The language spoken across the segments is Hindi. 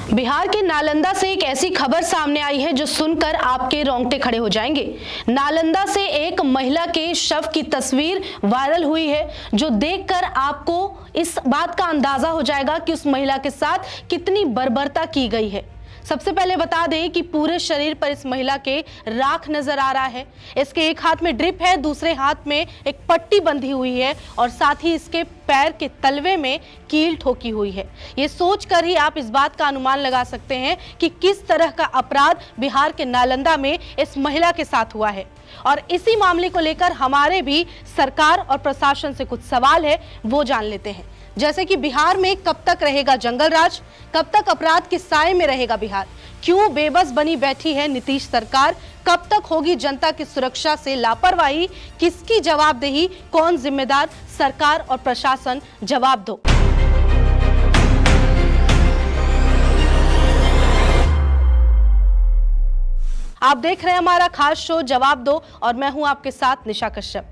बिहार के नालंदा से एक ऐसी खबर सामने आई है जो सुनकर आपके रोंगटे खड़े हो जाएंगे। नालंदा से एक महिला के शव की तस्वीर वायरल हुई है, जो देखकर आपको इस बात का अंदाजा हो जाएगा कि उस महिला के साथ कितनी बर्बरता की गई है। सबसे पहले बता दें कि पूरे शरीर पर इस महिला के राख नजर आ रहा है। इसके एक हाथ में ड्रिप है, दूसरे हाथ में एक पट्टी बंधी हुई है और साथ ही इसके पैर के तलवे में कील ठोकी हुई है। ये सोचकर ही आप इस बात का अनुमान लगा सकते हैं कि किस तरह का अपराध बिहार के नालंदा में इस महिला के साथ हुआ है। और इसी मामले को लेकर हमारे भी सरकार और प्रशासन से कुछ सवाल है, वो जान लेते हैं। जैसे कि बिहार में कब तक रहेगा जंगल राज, कब तक अपराध के साए में रहेगा बिहार, क्यों बेबस बनी बैठी है नीतीश सरकार, कब तक होगी जनता की सुरक्षा से लापरवाही, किसकी जवाबदेही, कौन जिम्मेदार, सरकार और प्रशासन जवाब दो। आप देख रहे हैं हमारा खास शो जवाब दो और मैं हूं आपके साथ निशा कश्यप।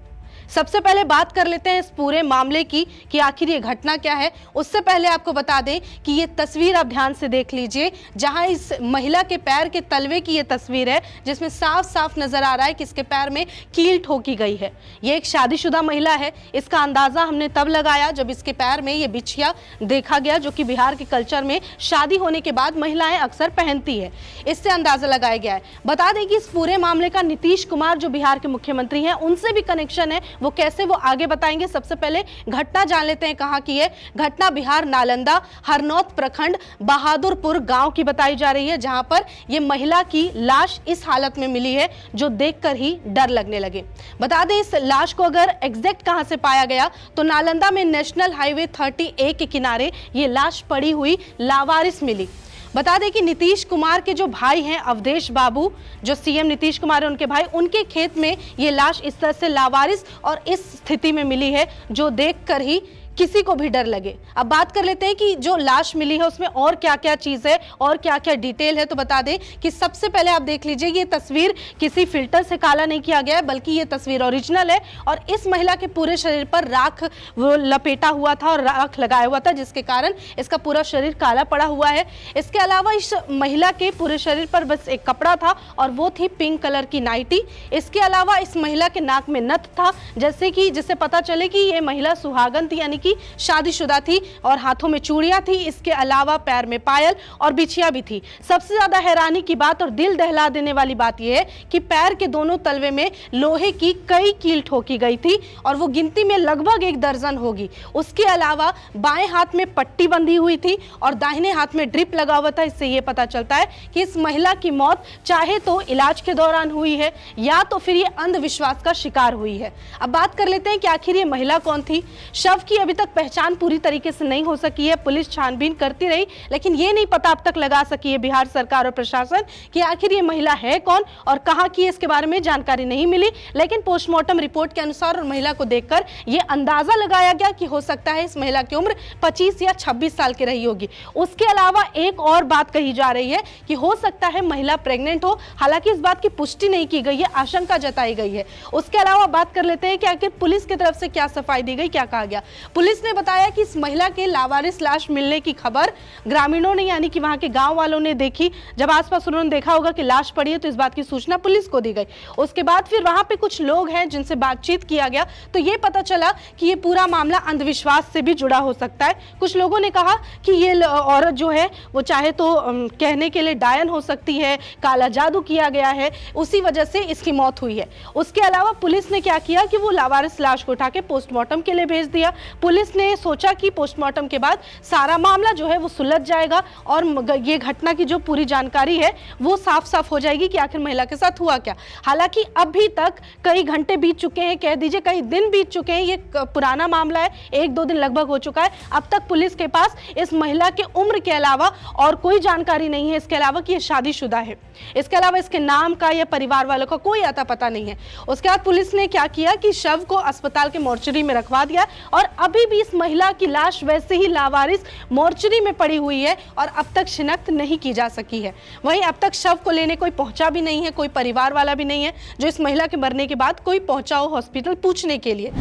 सबसे पहले बात कर लेते हैं इस पूरे मामले की कि आखिर ये घटना क्या है। उससे पहले आपको बता दें कि ये तस्वीर आप ध्यान से देख लीजिए, जहां इस महिला के पैर के तलवे की ये तस्वीर है, जिसमें साफ साफ नजर आ रहा है कि इसके पैर में कील ठोकी गई है। ये एक शादीशुदा महिला है। इसका अंदाजा हमने तब लगाया जब इसके पैर में ये बिछिया देखा गया, जो कि बिहार के कल्चर में शादी होने के बाद महिलाएं अक्सर पहनती है। इससे अंदाजा लगाया गया है। बता दें कि इस पूरे मामले का नीतीश कुमार जो बिहार के मुख्यमंत्री हैं, उनसे भी कनेक्शन है। वो कैसे, वो आगे बताएंगे। सबसे पहले घटना जान लेते हैं कहां की है। घटना बिहार नालंदा हरनौत प्रखंड बहादुरपुर गांव की बताई जा रही है, जहां पर यह महिला की लाश इस हालत में मिली है जो देखकर ही डर लगने लगे। बता दें इस लाश को अगर एग्जैक्ट कहां से पाया गया तो नालंदा में नेशनल हाईवे 30A के किनारे ये लाश पड़ी हुई लावारिस मिली। बता दें कि नीतीश कुमार के जो भाई हैं अवधेश बाबू, जो सीएम नीतीश कुमार है उनके भाई, उनके खेत में ये लाश इस तरह से लावारिस और इस स्थिति में मिली है जो देखकर ही किसी को भी डर लगे। अब बात कर लेते हैं कि जो लाश मिली है उसमें और क्या क्या चीज है और क्या क्या डिटेल है। तो बता दें कि सबसे पहले आप देख लीजिए, ये तस्वीर किसी फिल्टर से काला नहीं किया गया है, बल्कि ये तस्वीर ओरिजिनल है। और इस महिला के पूरे शरीर पर राख वो लपेटा हुआ था और राख लगाया हुआ था, जिसके कारण इसका पूरा शरीर काला पड़ा हुआ है। इसके अलावा इस महिला के पूरे शरीर पर बस एक कपड़ा था और वो थी पिंक कलर की नाइटी। इसके अलावा इस महिला के नाक में नथ था, जैसे कि जिससे पता चले कि ये महिला सुहागन थी, यानी की शादीशुदा थी, और हाथों में चूड़ियां थी। इसके अलावा पैर में पायल और बिछिया भी थी। सबसे ज्यादा हैरानी की बात और दिल दहला देने वाली बात यह है कि पैर के दोनों तलवे में लोहे की कई कील ठोकी गई थी और वो गिनती में लगभग 1 दर्जन होगी। उसके अलावा बाएं हाथ में पट्टी बंधी हुई थी और दाहिने हाथ में ड्रिप लगा हुआ था। इससे यह पता चलता है कि इस महिला की मौत चाहे तो इलाज के दौरान हुई है या तो फिर ये अंधविश्वास का शिकार हुई है। अब बात कर लेते हैं कि आखिर ये महिला कौन थी। शव की अभी तक पहचान पूरी तरीके से नहीं हो सकी है। पुलिस छानबीन करती रही, लेकिन ये नहीं पता अब तक लगा सकी है बिहार सरकार और प्रशासन कि आखिर ये महिला है कौन और कहां की है। इसके बारे में जानकारी नहीं मिली, लेकिन पोस्टमार्टम रिपोर्ट के अनुसार और महिला को देखकर ये अंदाजा लगाया गया कि हो सकता है इस महिला की उम्र 25 या 26 साल की रही होगी। उसके अलावा एक और बात कही जा रही है कि हो सकता है महिला प्रेग्नेंट हो। हालांकि इस बात की पुष्टि नहीं की गई है, आशंका जताई गई है। उसके अलावा बात कर लेते हैं कि आखिर पुलिस की तरफ से क्या सफाई दी गई, क्या कहा गया। पुलिस ने बताया कि इस महिला के लावारिस लाश मिलने की खबर ग्रामीणों ने, यानी कि वहां के गांव वालों ने देखी। जब आसपास उन्होंने देखा होगा कि लाश पड़ी है तो इस बात की सूचना पुलिस को दी गई। उसके बाद फिर वहां पे कुछ लोग हैं जिनसे बातचीत किया गया तो ये पता चला कि ये पूरा मामला अंधविश्वास से भी जुड़ा हो सकता है। कुछ लोगों ने कहा कि ये औरत जो है वो चाहे तो कहने के लिए डायन हो सकती है, काला जादू किया गया है, उसी वजह से इसकी मौत हुई है। उसके अलावा पुलिस ने क्या किया कि वो लावारिस लाश को उठा के पोस्टमार्टम के लिए भेज दिया। पुलिस ने सोचा कि पोस्टमार्टम के बाद सारा मामला जो है वो सुलझ जाएगा और ये घटना की जो पूरी जानकारी है वो साफ साफ हो जाएगी कि आखिर महिला के साथ हुआ क्या। हालांकि अभी तक कई घंटे बीत चुके हैं, कह दीजिए कई दिन बीत चुके हैं। ये पुराना मामला है, 1-2 दिन लगभग हो चुका है। अब तक पुलिस के पास इस महिला के उम्र के अलावा और कोई जानकारी नहीं है, इसके अलावा कि ये शादीशुदा है। इसके अलावा इसके नाम का या परिवार वालों का कोई आता पता नहीं है। उसके बाद पुलिस ने क्या किया कि शव को अस्पताल के मोर्चरी में रखवा दिया और अभी भी इस महिला की लाश वैसे ही लावारिस मोर्चरी में पड़ी हुई है और अब तक शिनाख्त नहीं की जा सकी है। वहीं अब तक शव को लेने कोई पहुंचा भी नहीं है, कोई परिवार वाला भी नहीं है जो इस महिला के मरने के बाद कोई पहुंचा हो हॉस्पिटल पूछने के लिए।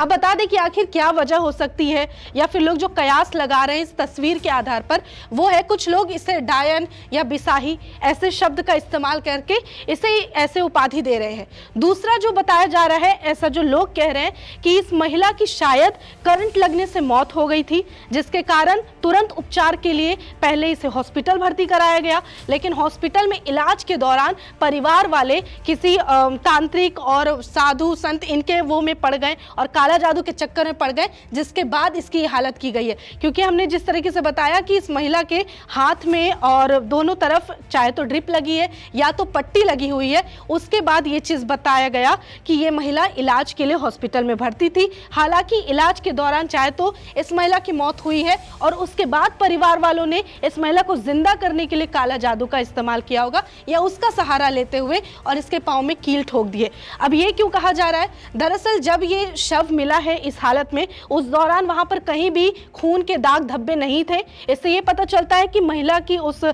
अब बता दें कि आखिर क्या वजह हो सकती है, या फिर लोग जो कयास लगा रहे हैं इस तस्वीर के आधार पर, वो है कुछ लोग इसे डायन या बिसाही ऐसे शब्द का इस्तेमाल करके इसे ऐसे उपाधि दे रहे हैं। दूसरा जो बताया जा रहा है, ऐसा जो लोग कह रहे हैं कि इस महिला की शायद करंट लगने से मौत हो गई थी, जिसके कारण तुरंत उपचार के लिए पहले इसे हॉस्पिटल भर्ती कराया गया, लेकिन हॉस्पिटल में इलाज के दौरान परिवार वाले किसी तांत्रिक और साधु संत इनके वो में पड़ गए और काला जादू के चक्कर में पड़ गए, जिसके बाद इसकी हालत की गई है। क्योंकि हमने जिस तरीके से बताया कि इस महिला के हाथ में और दोनों तरफ चाहे तो ड्रिप लगी है या तो पट्टी लगी हुई है, उसके बाद ये चीज बताया गया कि ये महिला इलाज के लिए हॉस्पिटल में भर्ती थी। हालांकि इलाज के दौरान चाहे तो इस महिला की मौत हुई है और उसके बाद परिवार वालों ने इस महिला को जिंदा करने के लिए काला जादू का इस्तेमाल किया होगा या उसका सहारा लेते हुए और इसके पांव में कील ठोक दिए। अब ये क्यों कहा जा रहा है? दरअसल जब ये शव मिला है इस हालत में, उस दौरान वहां पर कहीं भी खून के दाग धब्बे नहीं थे। इससे ये पता चलता है कि महिला की उस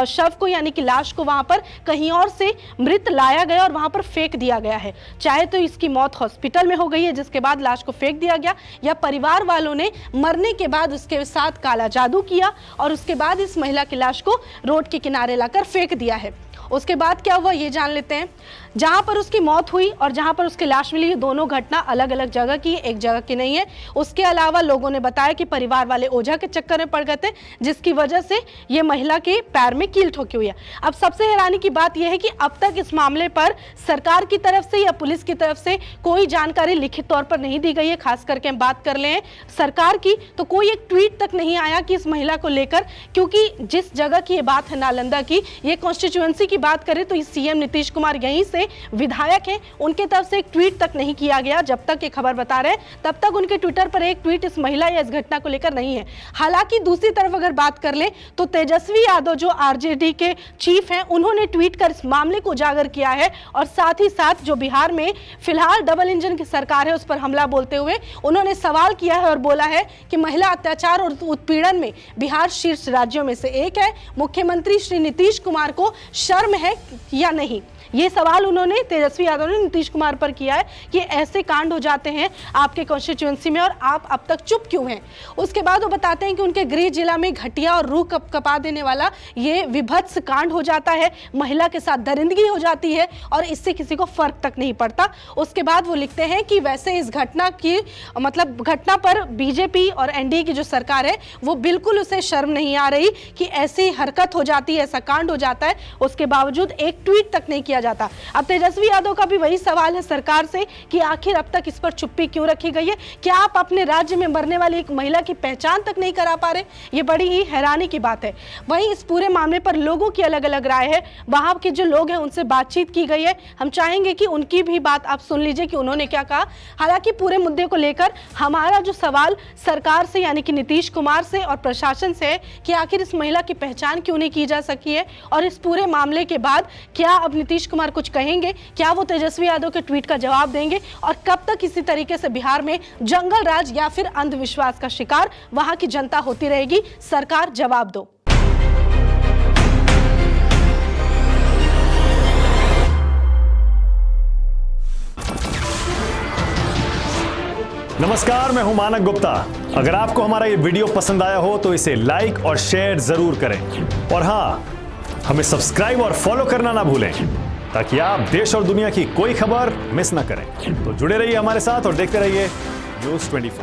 शव को यानी कि लाश को वहां पर कहीं और से मृत लाया गया और वहां पर फेंक दिया गया है। चाहे तो इसकी मौत हॉस्पिटल में हो गई है जिसके बाद लाश को फेंक दिया गया, या परिवार वालों ने मरने के बाद उसके साथ काला जादू किया और उसके बाद इस महिला की लाश को रोड के किनारे लाकर फेंक दिया है। उसके बाद क्या हुआ ये जान लेते हैं। जहां पर उसकी मौत हुई और जहां पर उसकी लाश मिली, ये दोनों घटना अलग अलग जगह की, एक जगह की नहीं है। उसके अलावा लोगों ने बताया कि परिवार वाले ओझा के चक्कर में पड़ गए थे, जिसकी वजह से ये महिला के पैर में कील ठोकी हुई है। अब सबसे हैरानी की बात यह है कि अब तक इस मामले पर सरकार की तरफ से या पुलिस की तरफ से कोई जानकारी लिखित तौर पर नहीं दी गई है। खास करके हम बात कर लें सरकार की, तो कोई एक ट्वीट तक नहीं आया कि इस महिला को लेकर, क्योंकि जिस जगह की ये बात है नालंदा की, ये कॉन्स्टिट्यूएंसी की बात करें तो सीएम नीतीश कुमार यहीं से विधायक हैं, उनके तरफ से एक ट्वीट तक नहीं किया गया। जब तक ये खबर बता रहे हैं तब तक उनके ट्विटर पर एक ट्वीट इस महिला या इस घटना को लेकर नहीं है। हालांकि दूसरी तरफ अगर बात कर ले तो तेजस्वी यादव जो आरजेडी के चीफ हैं, उन्होंने ट्वीट कर इस मामले को उजागर किया है और साथ ही साथ जो बिहार में फिलहाल डबल इंजन की सरकार है उस पर हमला बोलते हुए उन्होंने सवाल किया है और बोला है कि महिला अत्याचार और उत्पीड़न में बिहार शीर्ष राज्यों में से एक है। मुख्यमंत्री श्री नीतीश कुमार को शर्म है या नहीं, ये सवाल उन्होंने तेजस्वी यादव ने नीतीश कुमार पर किया है कि ऐसे कांड हो जाते हैं आपके कॉन्स्टिट्यूएंसी में और आप अब तक चुप क्यों हैं। उसके बाद वो बताते हैं कि उनके गृह जिला में घटिया और रूह कपा देने वाला ये विभत्स कांड हो जाता है, महिला के साथ दरिंदगी हो जाती है और इससे किसी को फर्क तक नहीं पड़ता। उसके बाद वो लिखते हैं कि वैसे इस घटना की घटना पर बीजेपी और एनडीए की जो सरकार है वो बिल्कुल उसे शर्म नहीं आ रही कि ऐसी हरकत हो जाती है, ऐसा कांड हो जाता है, उसके बावजूद एक ट्वीट तक नहीं किया जाता। अब तेजस्वी यादव का भी वही सवाल है सरकार से कि आखिर अब तक इस पर चुप्पी क्यों रखी गई है? क्या आप अपने राज्य में मरने वाली एक महिला की पहचान तक नहीं करा पा रहे? ये बड़ी ही हैरानी की बात है। वहीं इस पूरे मामले पर लोगों की अलग अलग राय है, वहां के जो लोग हैं उनसे बातचीत की गई है। हम चाहेंगे कि उनकी भी बात आप सुन लीजिए कि उन्होंने क्या कहा। हालांकि पूरे मुद्दे को लेकर हमारा जो सवाल सरकार से यानी कि नीतीश कुमार से और प्रशासन से है कि आखिर इस महिला की पहचान क्यों नहीं की जा सकी है और इस पूरे मामले के बाद क्या अब नीतीश कुमार कुछ कहेंगे, क्या वो तेजस्वी यादव के ट्वीट का जवाब देंगे और कब तक इसी तरीके से बिहार में जंगल राज या फिर अंधविश्वास का शिकार वहां की जनता होती रहेगी? सरकार जवाब दो। नमस्कार, मैं हूं मानक गुप्ता। अगर आपको हमारा ये वीडियो पसंद आया हो तो इसे लाइक और शेयर जरूर करें और हाँ, हमें सब्सक्राइब और फॉलो करना ना भूलें ताकि आप देश और दुनिया की कोई खबर मिस ना करें। तो जुड़े रहिए हमारे साथ और देखते रहिए न्यूज़ 24।